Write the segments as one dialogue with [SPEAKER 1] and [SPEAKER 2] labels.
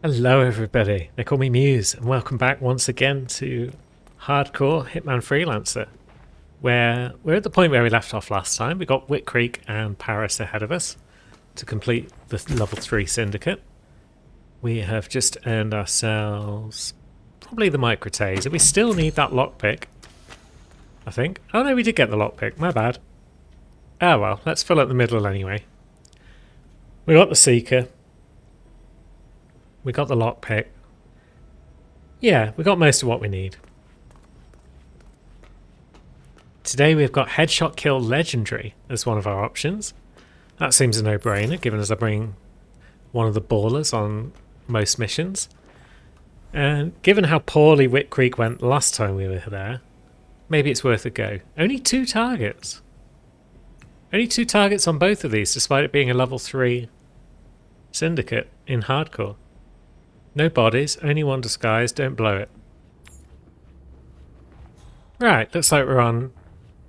[SPEAKER 1] Hello everybody, they call me Muse and welcome back once again to Hardcore Hitman Freelancer, where we're at the point where we left off last time. We got Wick Creek and Paris ahead of us to complete the level 3 syndicate. We have just earned ourselves probably the microtaser. We still need that lockpick, I think. Oh no, we did get the lockpick, my bad. Oh well, let's fill up the middle anyway. We got the Seeker. We got the lockpick. Yeah, we got most of what we need. Today we've got Headshot Kill Legendary as one of our options. That seems a no-brainer, given as I bring one of the ballers on most missions. And given how poorly Wick Creek went last time we were there, maybe it's worth a go. Only 2 targets. Only 2 targets on both of these, despite it being a level 3 syndicate in hardcore. No bodies, only one disguise, don't blow it. Right, looks like we're on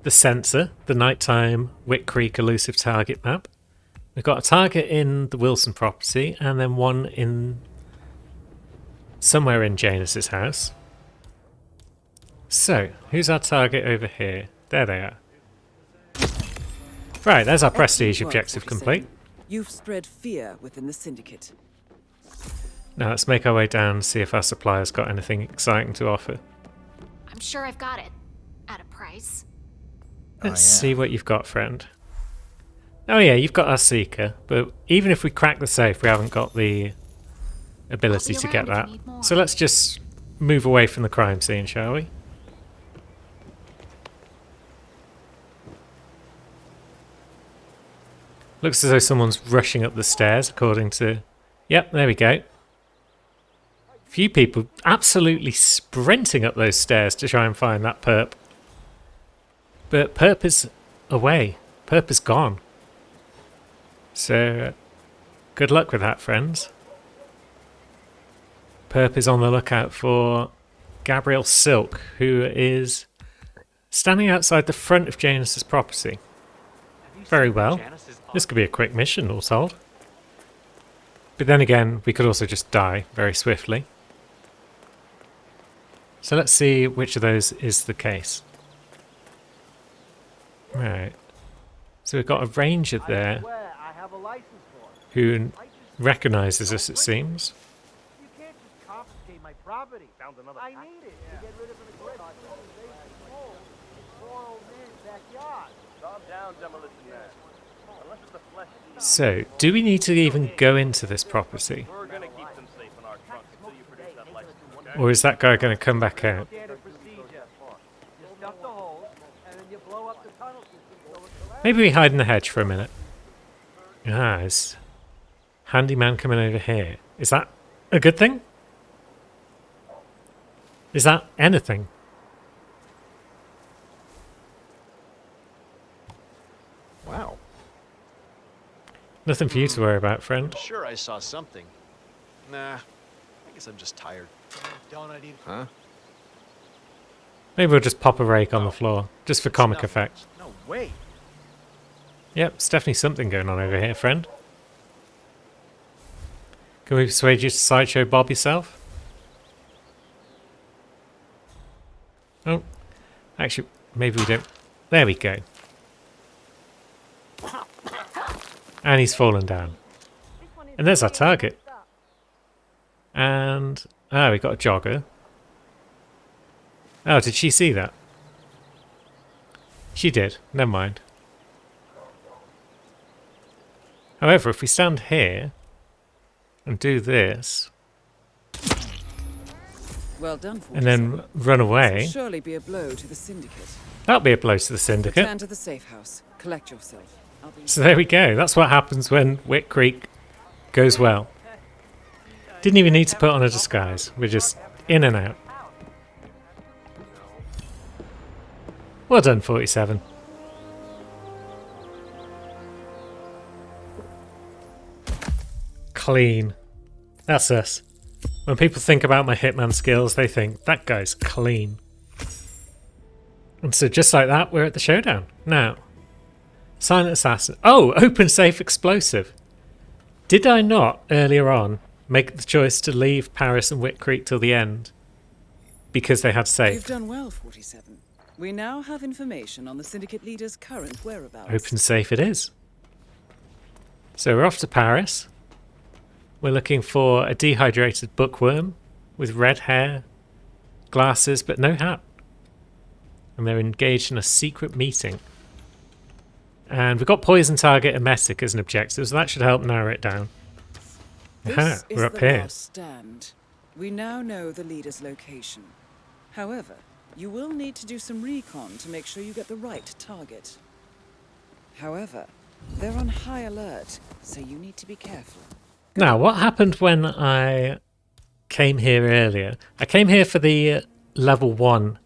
[SPEAKER 1] the sensor, the nighttime Wick Creek elusive target map. We've got a target in the Wilson property and then one in somewhere in Janus's house. So, who's our target over here? There they are. Right, there's our prestige objective complete.
[SPEAKER 2] You've spread fear within the syndicate.
[SPEAKER 1] Now let's make our way down and see if our supplier's got anything exciting to offer.
[SPEAKER 3] I'm sure I've got it. At a price.
[SPEAKER 1] Let's see what you've got, friend. Oh yeah, you've got our Seeker, but even if we crack the safe, we haven't got the ability to get that. So let's just move away from the crime scene, shall we? Looks as though someone's rushing up the stairs, according to... Yep, there we go. Few people absolutely sprinting up those stairs to try and find that perp. But perp is away. Perp is gone. So, good luck with that, friends. Perp is on the lookout for Gabriel Silk, who is standing outside the front of Janus's property. Very well. This could be a quick mission, all told. But then again, we could also just die very swiftly. So let's see which of those is the case. Right. So we've got a ranger there who recognises us, it seems.
[SPEAKER 4] You can't just confiscate my property. I need it to get rid of an aggressive civilization hole in poor old man's backyard.
[SPEAKER 5] Calm down, demolition man. Unless it's a flesh eater.
[SPEAKER 1] So, do we need to even go into this property?
[SPEAKER 5] We're gonna keep them safe in our trunk until you produce that license, okay?
[SPEAKER 1] Or is that guy going to come back out?
[SPEAKER 4] Standard procedure. You stuff the holes, and then you blow up the tunnel system so it collapses.
[SPEAKER 1] Maybe we hide in the hedge for a minute. Ah, it's handyman coming over here. Is that a good thing? Is that anything?
[SPEAKER 6] Wow.
[SPEAKER 1] Nothing for you to worry about, friend.
[SPEAKER 6] Sure, I saw something. Nah, I guess I'm just tired. Huh?
[SPEAKER 1] Maybe we'll just pop a rake on the floor, just for comic effect.
[SPEAKER 6] No way.
[SPEAKER 1] Yep, it's definitely something going on over here, friend. Can we persuade you to sideshow Bob yourself? Oh, actually, maybe we don't. There we go. And he's fallen down. And there's our target. And... ah, we got a jogger. Oh, did she see that? She did. Never mind. However, if we stand here and do this,
[SPEAKER 2] Well done,
[SPEAKER 1] and then run away,
[SPEAKER 2] surely be a blow to the syndicate.
[SPEAKER 1] that'll be a blow to the syndicate.
[SPEAKER 2] Return to the safe house. Collect yourself. I'll be...
[SPEAKER 1] So there we go. That's what happens when Wick Creek goes well. Didn't even need to put on a disguise. We're just in and out. Well done, 47. Clean. That's us. When people think about my Hitman skills, they think, that guy's clean. And so just like that, we're at the showdown. Now, Silent Assassin. Oh, open safe explosive. Did I not, earlier on, make the choice to leave Paris and Whit Creek till the end because they had
[SPEAKER 2] You've
[SPEAKER 1] safe.
[SPEAKER 2] done well, 47. We now have information on the Syndicate leader's current whereabouts.
[SPEAKER 1] Open safe it is. So we're off to Paris. We're looking for a dehydrated bookworm with red hair, glasses, but no hat. And they're engaged in a secret meeting. And we've got poison target and Messick as an objective, so that should help narrow it down. Aha,
[SPEAKER 2] This is
[SPEAKER 1] we're up
[SPEAKER 2] the
[SPEAKER 1] here.
[SPEAKER 2] last stand. We now know the leader's location. However, you will need to do some recon to make sure you get the right target. However, they're on high alert, so you need to be careful.
[SPEAKER 1] Now, what happened when I came here earlier? I came here for the level 1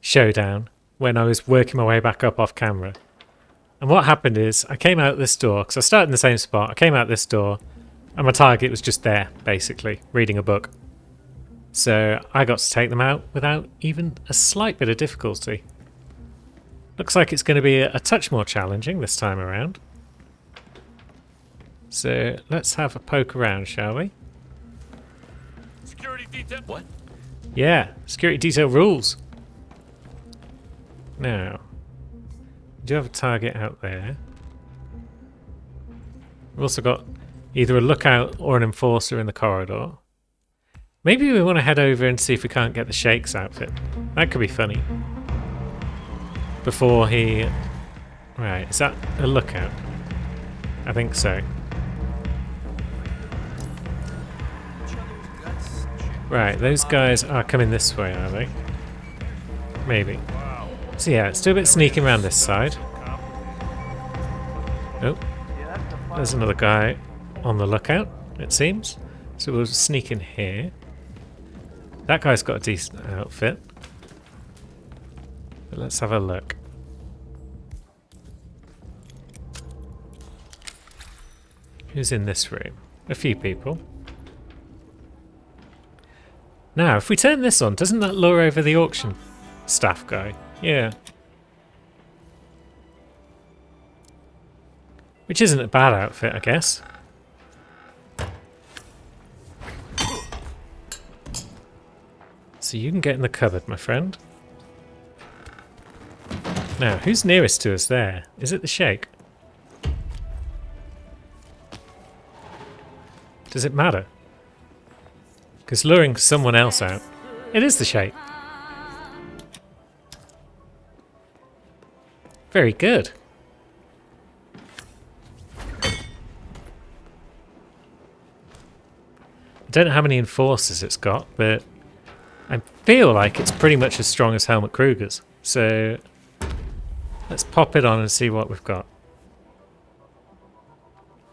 [SPEAKER 1] showdown when I was working my way back up off camera. And what happened is I came out this door, because I started in the same spot. I came out this door, and my target was just there, basically, reading a book. So I got to take them out without even a slight bit of difficulty. Looks like it's going to be a touch more challenging this time around. So let's have a poke around, shall we?
[SPEAKER 5] Security detail.
[SPEAKER 6] What?
[SPEAKER 1] Yeah, security detail rules. Now, we do have a target out there. We've also got either a lookout or an enforcer in the corridor. Maybe we want to head over and see if we can't get the Shake's outfit. That could be funny. Before he... Right, is that a lookout? I think so. Right, those guys are coming this way, are they? Maybe. So yeah, let's do a bit of sneaking around this side. Oh, there's another guy on the lookout, it seems. So we'll sneak in here. That guy's got a decent outfit. But let's have a look. Who's in this room? A few people. Now, if we turn this on, doesn't that lure over the auction staff guy? Yeah. Which isn't a bad outfit, I guess. So you can get in the cupboard, my friend. Now, who's nearest to us there? Is it the Shake? Does it matter? Because luring someone else out... It is the Shake. Very good. I don't know how many enforcers it's got, but I feel like it's pretty much as strong as Helmut Kruger's. So let's pop it on and see what we've got.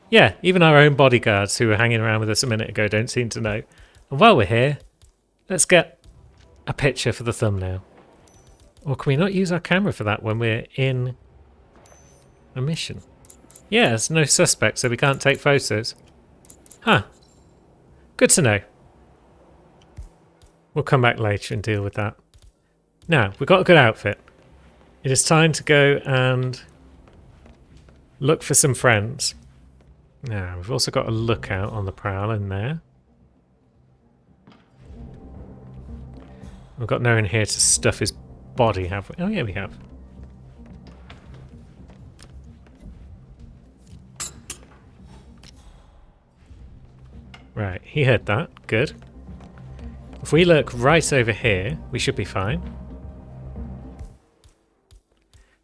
[SPEAKER 1] Yeah, even our own bodyguards who were hanging around with us a minute ago don't seem to know. And while we're here, let's get a picture for the thumbnail. Or can we not use our camera for that when we're in a mission? Yeah, there's no suspect, so we can't take photos. Huh. Good to know. We'll come back later and deal with that. Now, we've got a good outfit. It is time to go and look for some friends. Now, we've also got a lookout on the prowl in there. We've got no one here to stuff his body, have we? Oh, yeah, we have. Right, he heard that. Good. If we look right over here, we should be fine.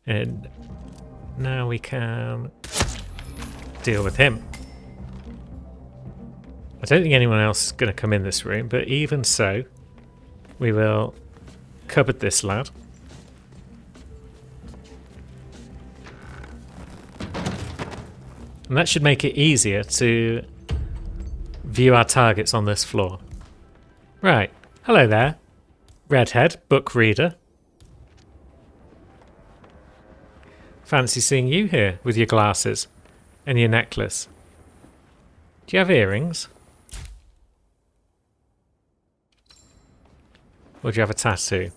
[SPEAKER 1] And now we can deal with him. I don't think anyone else is going to come in this room, but even so, we will cupboard this lad. And that should make it easier to view our targets on this floor. Right, hello there, redhead, book reader. Fancy seeing you here with your glasses and your necklace. Do you have earrings? Or do you have a tattoo?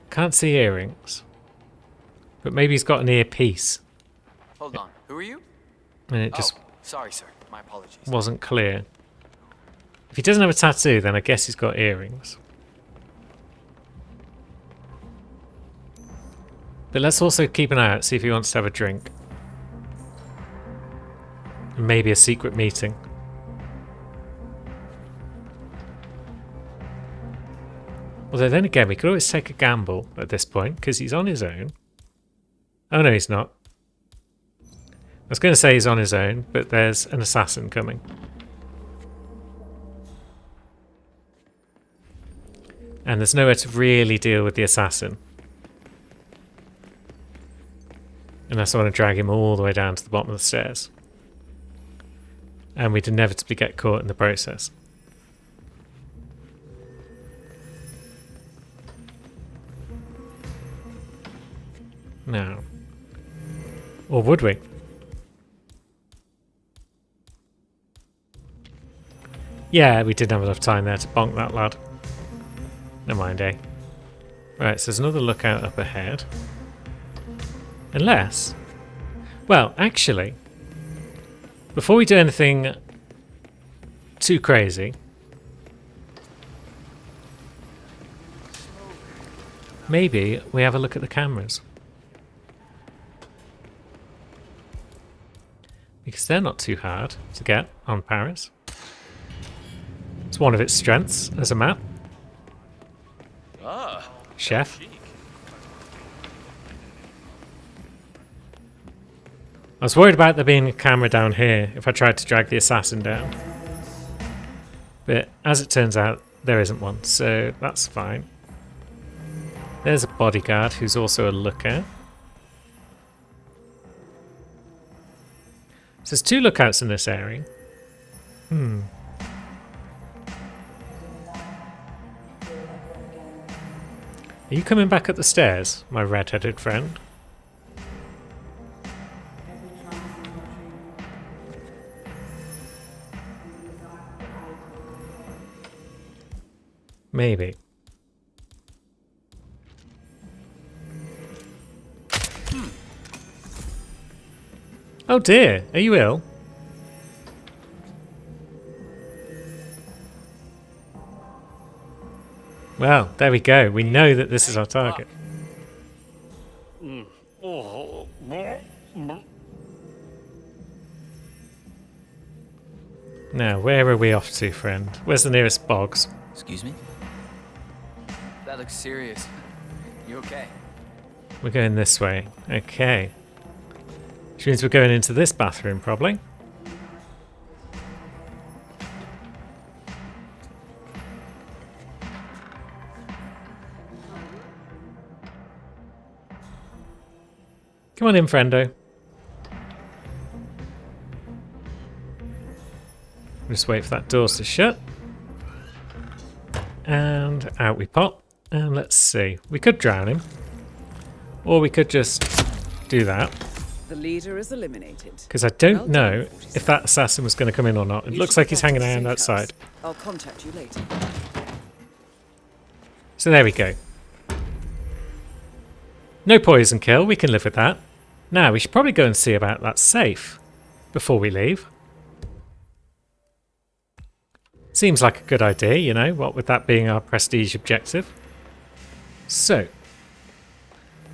[SPEAKER 1] Can't see earrings. But maybe he's got an earpiece.
[SPEAKER 7] Hold on. Who are you?
[SPEAKER 1] And it just
[SPEAKER 7] Sorry, sir. My apologies.
[SPEAKER 1] wasn't clear. If he doesn't have a tattoo, then I guess he's got earrings. But let's also keep an eye out, see if he wants to have a drink. And maybe a secret meeting. Although then again, we could always take a gamble at this point, because he's on his own. Oh no, he's not. I was going to say he's on his own, but there's an assassin coming. And there's nowhere to really deal with the assassin. Unless I want to drag him all the way down to the bottom of the stairs. And we'd inevitably get caught in the process. No. Or would we? Yeah, we didn't have enough time there to bonk that lad. Never mind, eh? Right, so there's another lookout up ahead. Unless... Well, actually... Before we do anything too crazy... Maybe we have a look at the cameras. Because they're not too hard to get on Paris. It's one of its strengths as a map.
[SPEAKER 6] Ah,
[SPEAKER 1] Chef.
[SPEAKER 6] chic.
[SPEAKER 1] I was worried about there being a camera down here if I tried to drag the assassin down. But as it turns out, there isn't one, so that's fine. There's a bodyguard who's also a lookout. So there's 2 lookouts in this area. Are you coming back up the stairs, my red-headed friend? Maybe. Oh dear, are you ill? Well, there we go. We know that this is our target. Now, where are we off to, friend? Where's the nearest bogs?
[SPEAKER 7] Excuse me? That looks serious. You okay?
[SPEAKER 1] We're going this way. Okay. Which means we're going into this bathroom, probably. Come on in, friendo. Just wait for that door to shut. And out we pop. And let's see. We could drown him. Or we could just do that.
[SPEAKER 2] The leader is eliminated.
[SPEAKER 1] Because I don't
[SPEAKER 2] Well done,
[SPEAKER 1] know
[SPEAKER 2] 47.
[SPEAKER 1] if that assassin was going to come in or not. It
[SPEAKER 2] You
[SPEAKER 1] looks
[SPEAKER 2] should
[SPEAKER 1] like he's
[SPEAKER 2] protect
[SPEAKER 1] hanging
[SPEAKER 2] the
[SPEAKER 1] around
[SPEAKER 2] safe house.
[SPEAKER 1] outside.
[SPEAKER 2] I'll contact you later.
[SPEAKER 1] So there we go. No poison kill. We can live with that. Now, we should probably go and see about that safe before we leave. Seems like a good idea, you know, what with that being our prestige objective. So,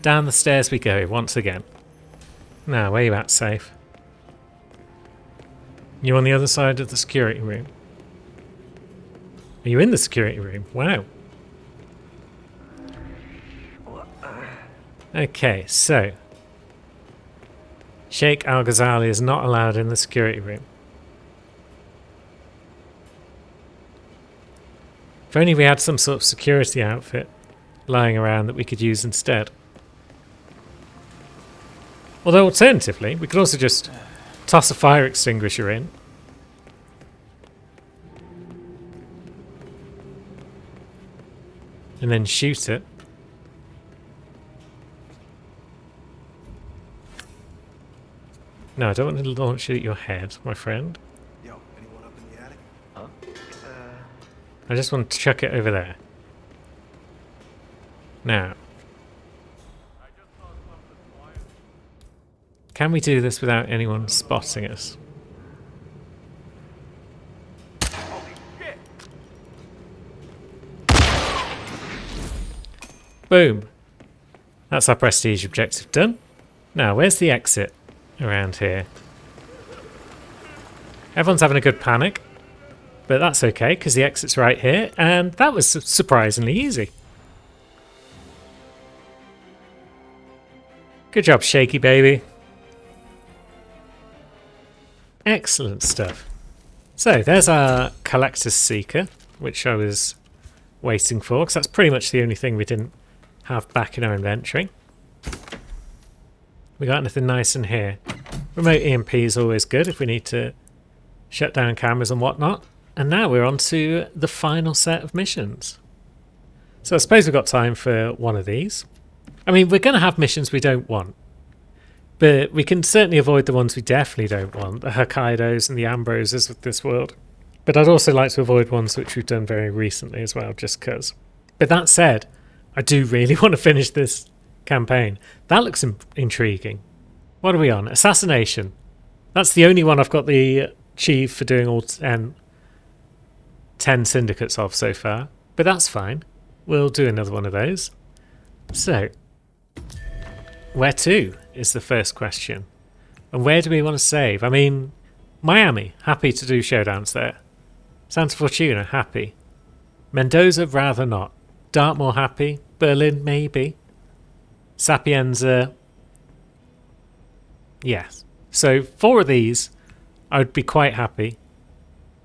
[SPEAKER 1] down the stairs we go once again. Now, where you at, safe? You on the other side of the security room? Are you in the security room? Wow. Okay, so Sheikh Al Ghazali is not allowed in the security room. If only we had some sort of security outfit lying around that we could use instead. Although alternatively, we could also just toss a fire extinguisher in. And then shoot it. No, I don't want to launch it at your head, my friend.
[SPEAKER 6] Yo, anyone up in the attic?
[SPEAKER 1] I just want to chuck it over there. Now. Can we do this without anyone spotting us? Boom. That's our prestige objective done. Now, where's the exit around here? Everyone's having a good panic, but that's okay because the exit's right here, and that was surprisingly easy. Good job, Shaky Baby. Excellent stuff. So, there's our Collector's Seeker, which I was waiting for, because that's pretty much the only thing we didn't have back in our inventory. We got anything nice in here. Remote EMP is always good if we need to shut down cameras and whatnot. And now we're on to the final set of missions. So I suppose we've got time for one of these. I mean, we're going to have missions we don't want. But we can certainly avoid the ones we definitely don't want. The Hokkaidos and the Ambroses of this world. But I'd also like to avoid ones which we've done very recently as well, just because. But that said, I do really want to finish this campaign. That looks intriguing. What are we on? Assassination. That's the only one I've got the achieve for doing all 10 syndicates of so far. But that's fine. We'll do another one of those. So, where to is the first question. And where do we want to save? I mean, Miami, happy to do showdowns there. Santa Fortuna, happy. Mendoza, rather not. Dartmoor, happy. Berlin, maybe. Sapienza, yes. So 4 of these I would be quite happy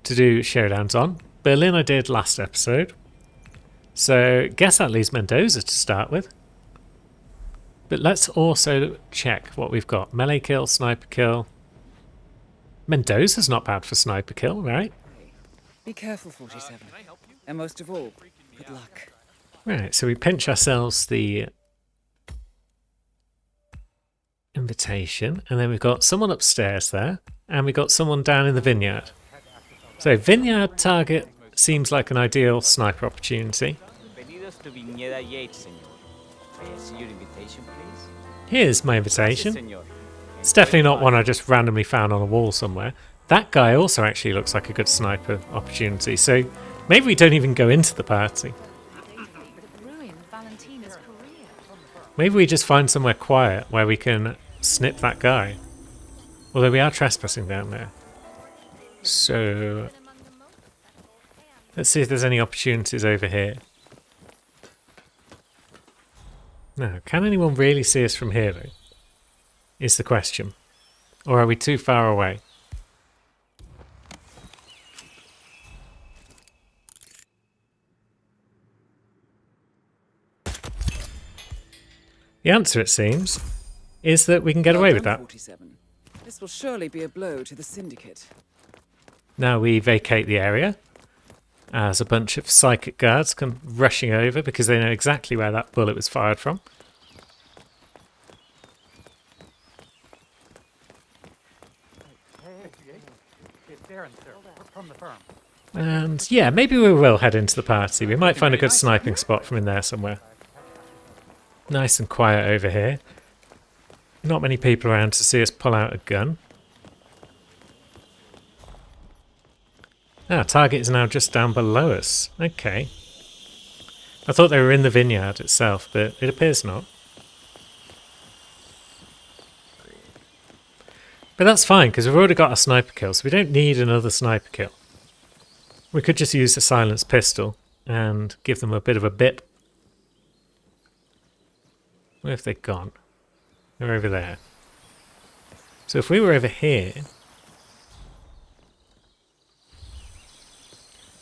[SPEAKER 1] to do showdowns on. Berlin I did last episode. So guess that leaves Mendoza to start with. But let's also check what we've got. Melee kill, sniper kill. Mendoza's not bad for sniper kill, right?
[SPEAKER 2] Be careful, 47. And most of all, good luck.
[SPEAKER 1] Right, so we pinch ourselves the invitation, and then we've got someone upstairs there, and we've got someone down in the vineyard. So vineyard target seems like an ideal sniper opportunity.
[SPEAKER 8] Bienvenidos to Viñeda Yates, señor. May I see your invitation, please?
[SPEAKER 1] Here's my
[SPEAKER 8] Gracias,
[SPEAKER 1] invitation.
[SPEAKER 8] señor.
[SPEAKER 1] It's definitely not one I just randomly found on a wall somewhere. That guy also actually looks like a good sniper opportunity, so maybe we don't even go into the party.
[SPEAKER 3] Ruined Valentina's career.
[SPEAKER 1] Maybe we just find somewhere quiet where we can snip that guy. Although we are trespassing down there. So let's see if there's any opportunities over here. Now, can anyone really see us from here though? Is the question. Or are we too far away? The answer, it seems, is that we can get away with that.
[SPEAKER 2] 47. This will surely be a blow to the Syndicate.
[SPEAKER 1] Now we vacate the area as a bunch of psychic guards come rushing over because they know exactly where that bullet was fired from.
[SPEAKER 4] It's Darren, sir, from the firm.
[SPEAKER 1] And yeah, maybe we will head into the party. We might find a good sniping spot from in there somewhere. Nice and quiet over here. Not many people around to see us pull out a gun. Ah, target is now just down below us. Okay. I thought they were in the vineyard itself, but it appears not. But that's fine, because we've already got a sniper kill, so we don't need another sniper kill. We could just use the silenced pistol and give them a bit of a bip. Where have they gone? They're over there. So if we were over here...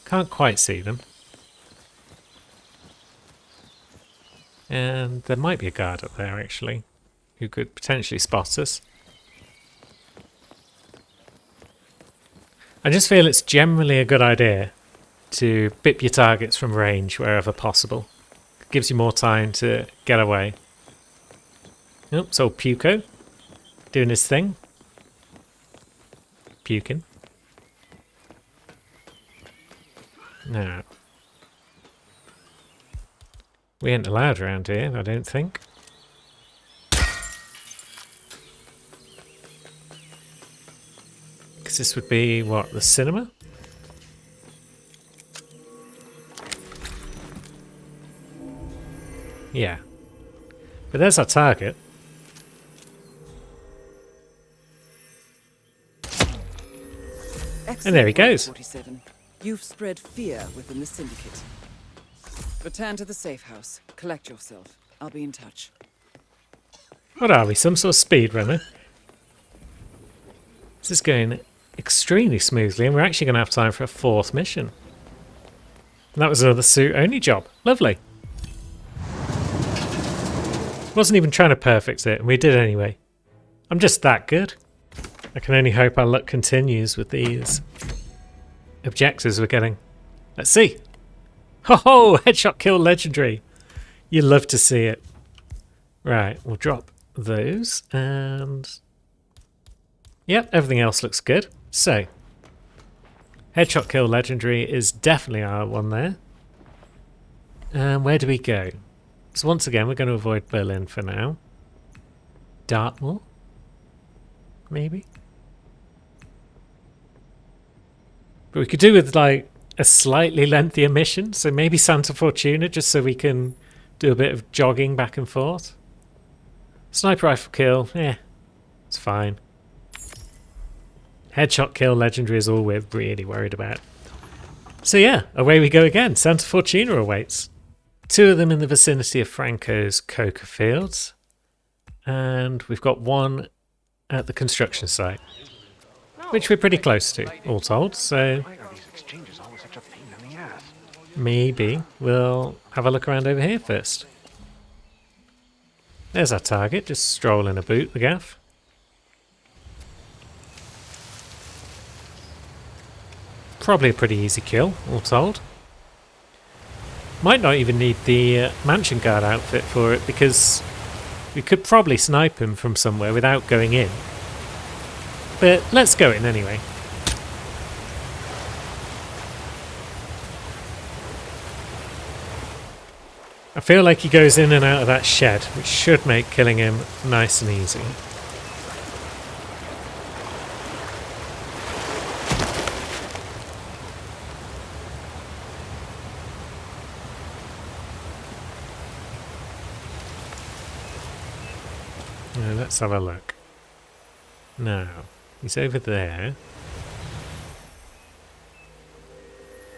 [SPEAKER 1] Can't quite see them. And there might be a guard up there, actually, who could potentially spot us. I just feel it's generally a good idea to bip your targets from range wherever possible. It gives you more time to get away. Oops, so Puko doing his thing. Puking. Now, we ain't allowed around here, I don't think. this would be, what, the cinema? Yeah. But there's our target.
[SPEAKER 2] Excellent
[SPEAKER 1] And there he
[SPEAKER 2] work,
[SPEAKER 1] goes.
[SPEAKER 2] 47. You've spread fear within the Syndicate. Return to the safe house. Collect yourself. I'll be in touch.
[SPEAKER 1] What are we, some sort of speedrunner? This is going extremely smoothly, and we're actually going to have time for a 4th mission. And that was another suit-only job. Lovely. Wasn't even trying to perfect it, and we did anyway. I'm just that good. I can only hope our luck continues with these objectives we're getting. Let's see. Ho ho! Headshot kill legendary. You love to see it. Right, we'll drop those, and yep, everything else looks good. So, headshot kill legendary is definitely our one there. And where do we go? So once again, we're going to avoid Berlin for now. Dartmoor? Maybe? But we could do with like a slightly lengthier mission, so maybe Santa Fortuna, just so we can do a bit of jogging back and forth. Sniper rifle kill, it's fine. Headshot kill legendary is all we're really worried about. So yeah, away we go again. Santa Fortuna awaits. 2 of them in the vicinity of Franco's coca fields. And we've got 1 at the construction site, which we're pretty close to, all told, so
[SPEAKER 5] Why are these exchanges always such a pain in the ass?
[SPEAKER 1] maybe we'll have a look around over here first. There's our target, just strolling about the gaff. Probably a pretty easy kill, all told. Might not even need the mansion guard outfit for it, because we could probably snipe him from somewhere without going in. But let's go in anyway. I feel like he goes in and out of that shed, which should make killing him nice and easy. Now, let's have a look. Now, he's over there.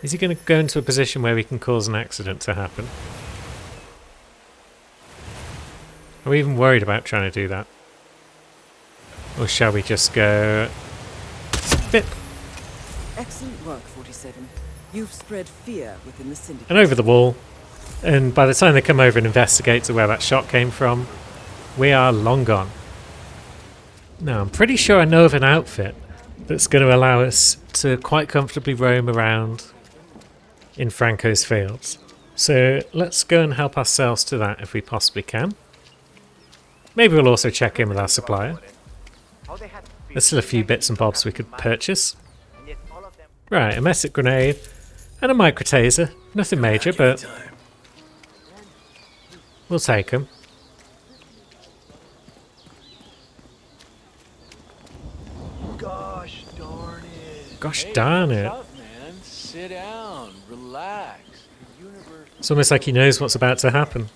[SPEAKER 1] Is he going to go into a position where we can cause an accident to happen? Are we even worried about trying to do that? Or shall we just go... Bip!
[SPEAKER 2] Excellent work, 47. You've spread fear within the Syndicate.
[SPEAKER 1] And over the wall. And by the time they come over and investigate to where that shot came from, we are long gone. Now, I'm pretty sure I know of an outfit that's going to allow us to quite comfortably roam around in Franco's fields. So let's go and help ourselves to that if we possibly can. Maybe we'll also check in with our supplier. There's still a few bits and bobs we could purchase. Right, a messic grenade and a micro taser. Nothing major, but we'll take them.
[SPEAKER 6] Gosh darn it.
[SPEAKER 1] Gosh darn it.
[SPEAKER 7] What's up, man? Sit down, relax. The universe.
[SPEAKER 1] It's almost like he knows what's about to happen.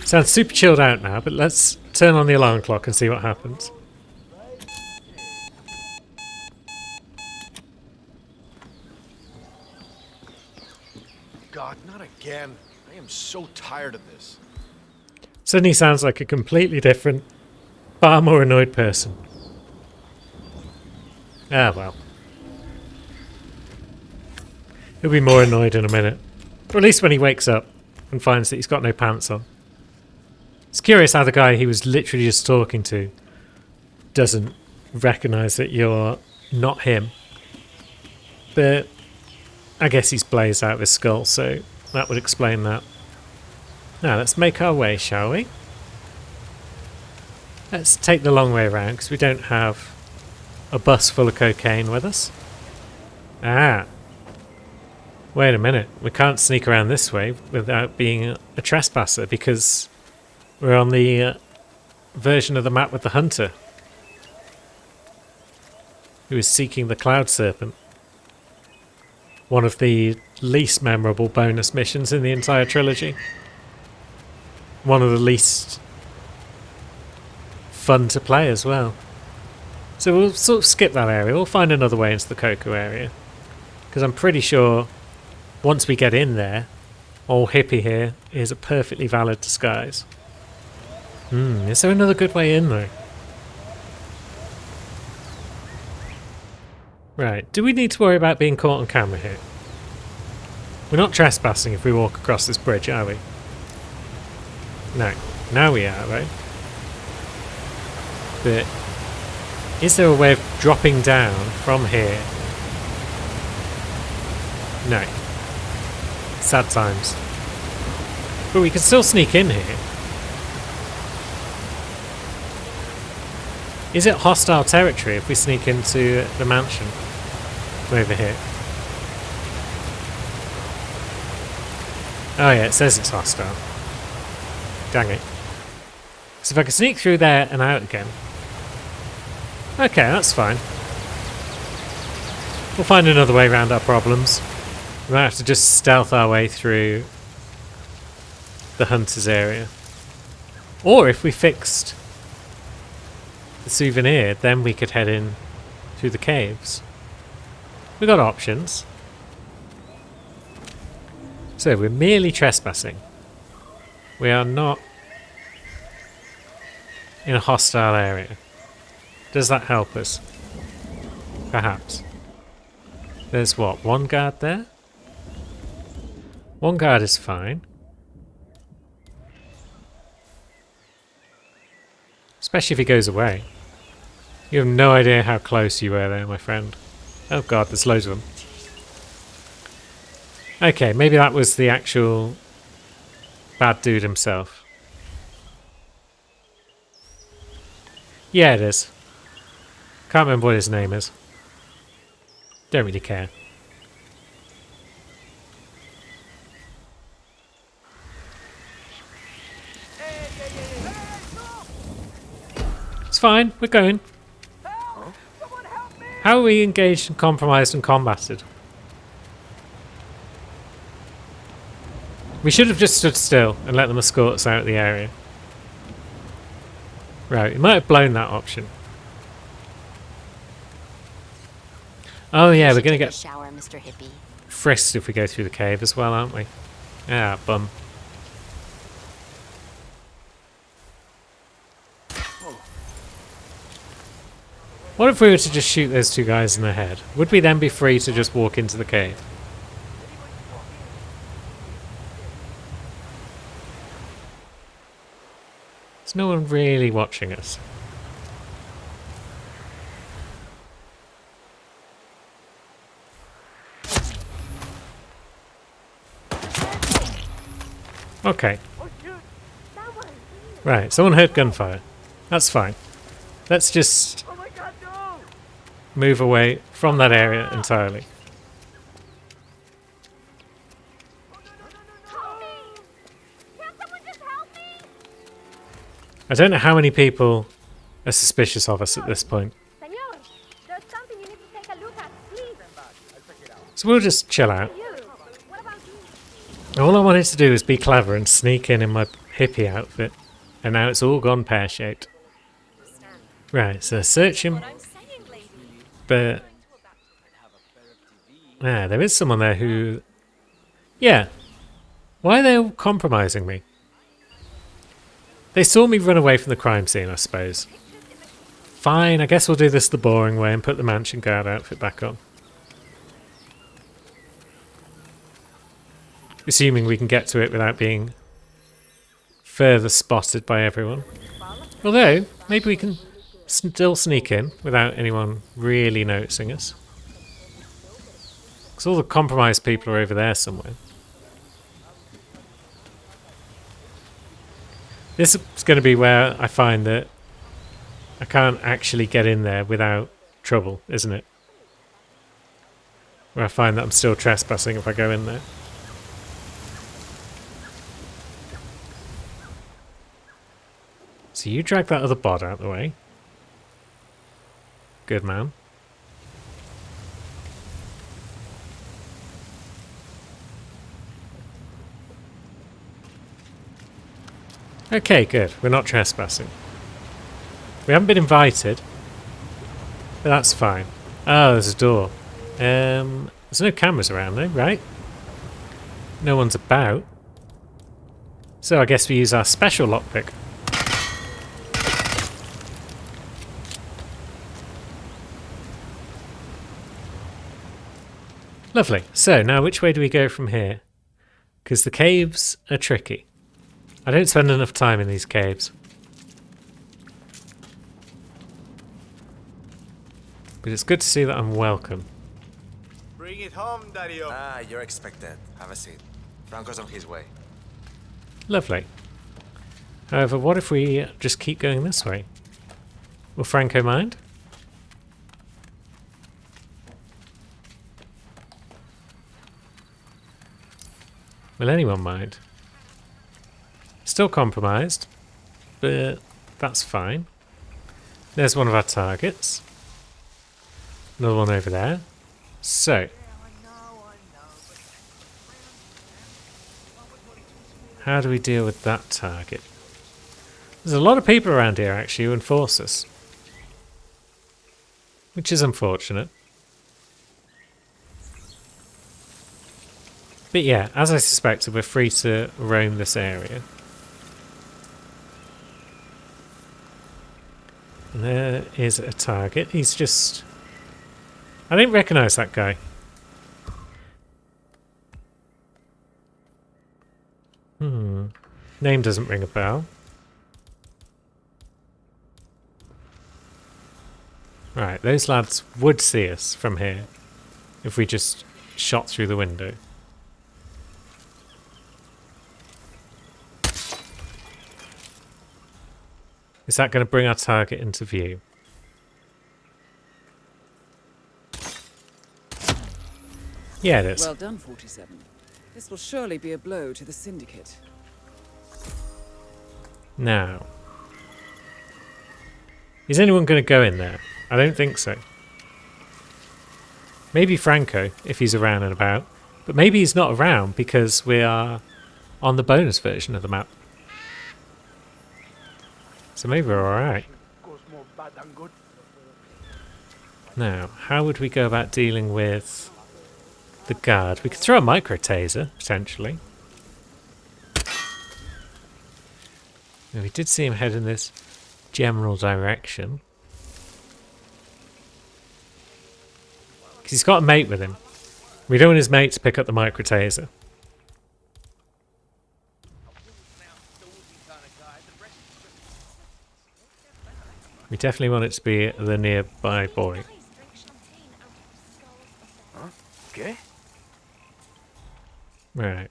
[SPEAKER 1] Sounds super chilled out now, but let's turn on the alarm clock and see what happens.
[SPEAKER 6] God, not again. I am so tired of this.
[SPEAKER 1] Suddenly sounds like a completely different, far more annoyed person. Ah, well. He'll be more annoyed in a minute. Or at least when he wakes up and finds that he's got no pants on. It's curious how the guy he was literally just talking to doesn't recognise that you're not him. But I guess he's blazed out of his skull, so that would explain that. Now, let's make our way, shall we? Let's take the long way around, because we don't have a bus full of cocaine with us. Ah. Wait a minute. We can't sneak around this way without being a trespasser, because we're on the version of the map with the hunter. who is seeking the Cloud Serpent. One of the least memorable bonus missions in the entire trilogy. One of the least fun to play as well. So we'll sort of skip that area. We'll find another way into the Cocoa area. Because I'm pretty sure once we get in there, old hippie here is a perfectly valid disguise. Is there another good way in though? Right, do we need to worry about being caught on camera here? We're not trespassing if we walk across this bridge, are we? No. Now we are, right? But is there a way of dropping down from here? No. Sad times. But we can still sneak in here. Is it hostile territory if we sneak into the mansion from over here? Oh yeah, it says it's hostile. Dang it. So if I can sneak through there and out again. Okay, that's fine. We'll find another way around our problems. We might have to just stealth our way through the Hunter's area. Or if we fixed the souvenir, then we could head in through the caves. We've got options. So we're merely trespassing. We are not in a hostile area. Does that help us? Perhaps. There's what, one guard there? One guard is fine. Especially if he goes away. You have no idea how close you were there, my friend. Oh god, there's loads of them. Okay, maybe that was the actual bad dude himself. Yeah, it is. Can't remember what his name is. Don't really care. It's fine, we're going. How are we engaged and compromised and combated? We should have just stood still and let them escort us out of the area. Right, we might have blown that option. Oh yeah, we're gonna get
[SPEAKER 3] shower, Mr. Hippie.
[SPEAKER 1] frisked if we go through the cave as well, aren't we? Ah, bum. What if we were to just shoot those two guys in the head? Would we then be free to just walk into the cave? There's no one really watching us. Okay. Right, someone heard gunfire. That's fine. Let's just move away from that area entirely. I don't know how many people are suspicious of us at this point.
[SPEAKER 9] Senor, there's something you need to take a look at, please.
[SPEAKER 1] So we'll just chill out.
[SPEAKER 9] You. What about you?
[SPEAKER 1] All I wanted to do was be clever and sneak in my hippie outfit. And now it's all gone pear-shaped. Right, so search him. But yeah, there is someone there who... Yeah. Why are they all compromising me? They saw me run away from the crime scene, I suppose. Fine, I guess we'll do this the boring way and put the mansion guard outfit back on. Assuming we can get to it without being further spotted by everyone. Although, maybe we can still sneak in without anyone really noticing us. Because all the compromised people are over there somewhere. This is going to be where I find that I can't actually get in there without trouble, isn't it? Where I find that I'm still trespassing if I go in there. So you drag that other bod out of the way. Good man. Okay, good. We're not trespassing. We haven't been invited, but that's fine. Oh, there's a door. There's no cameras around though, right? No one's about. So I guess we use our special lockpick. Lovely. So now which way do we go from here? Because the caves are tricky. I don't spend enough time in these caves. But it's good to see that I'm welcome.
[SPEAKER 6] Bring it home, Dario.
[SPEAKER 10] Ah, you're expected. Have a seat. Franco's on his way.
[SPEAKER 1] Lovely. However, what if we just keep going this way? Will Franco mind? Will anyone mind? Still compromised, but that's fine. There's one of our targets. Another one over there. So, how do we deal with that target? There's a lot of people around here actually who enforce us, which is unfortunate. But yeah, as I suspected, we're free to roam this area. And there is a target. He's just... I didn't recognise that guy. Name doesn't ring a bell. Right, those lads would see us from here if we just shot through the window. Is that going to bring our target into view? Yeah, it is.
[SPEAKER 2] Well done, 47. This will surely be a blow to the Syndicate.
[SPEAKER 1] Now, is anyone going to go in there? I don't think so. Maybe Franco, if he's around and about. But maybe he's not around because we are on the bonus version of the map. So maybe we're alright. Now, how would we go about dealing with the guard? We could throw a micro taser, potentially. Now, we did see him head in this general direction. Because he's got a mate with him. We don't want his mate to pick up the micro taser. We definitely want it to be the nearby boy.
[SPEAKER 5] Huh? Okay.
[SPEAKER 1] Right.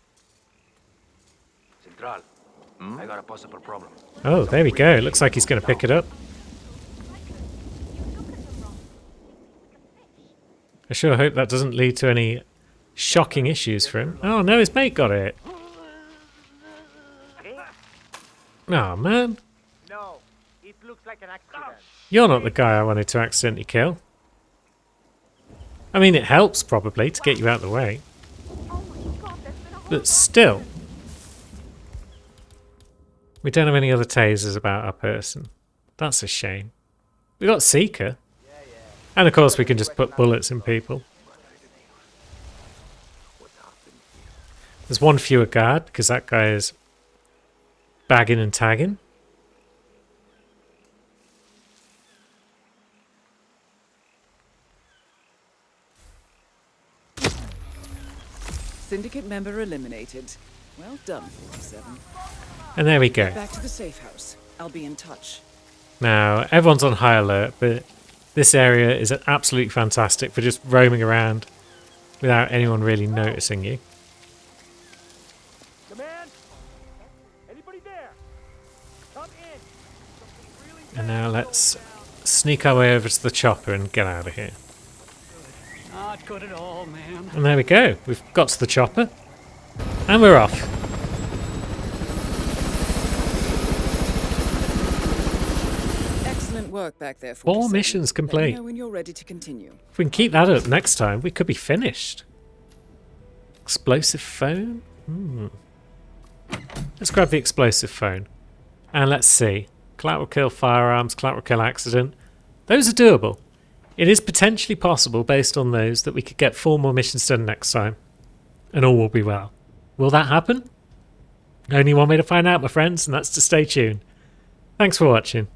[SPEAKER 5] Central. I got a possible problem.
[SPEAKER 1] Oh, there we go. Looks like he's going to pick it up. I sure hope that doesn't lead to any shocking issues for him. Oh no, his mate got it. Oh man.
[SPEAKER 4] No, it looks like an accident.
[SPEAKER 1] You're not the guy I wanted to accidentally kill. I mean, it helps probably to get you out of the way. But still. We don't have any other tasers about our person. That's a shame. We got Seeker. And of course we can just put bullets in people. There's one fewer guard because that guy is bagging and tagging.
[SPEAKER 2] Syndicate member eliminated. Well done, 47.
[SPEAKER 1] And there we go.
[SPEAKER 2] Back to the safe house. I'll be in touch.
[SPEAKER 1] Now, everyone's on high alert, but this area is absolutely fantastic for just roaming around without anyone really noticing you.
[SPEAKER 4] Command? Anybody there? Come in.
[SPEAKER 1] And now let's sneak our way over to the chopper and get out of here.
[SPEAKER 8] Not good at all, man.
[SPEAKER 1] And there we go. We've got to the chopper. And we're off.
[SPEAKER 2] Excellent work back there, 47.
[SPEAKER 1] 4 missions
[SPEAKER 2] Let me
[SPEAKER 1] complete.
[SPEAKER 2] know when you're ready to continue.
[SPEAKER 1] If we can keep that up next time, we could be finished. Explosive phone? Let's grab the explosive phone. And let's see. Collateral kill firearms, collateral kill accident. Those are doable. It is potentially possible, based on those, that we could get 4 more missions done next time. And all will be well. Will that happen? Only one way to find out, my friends, and that's to stay tuned. Thanks for watching.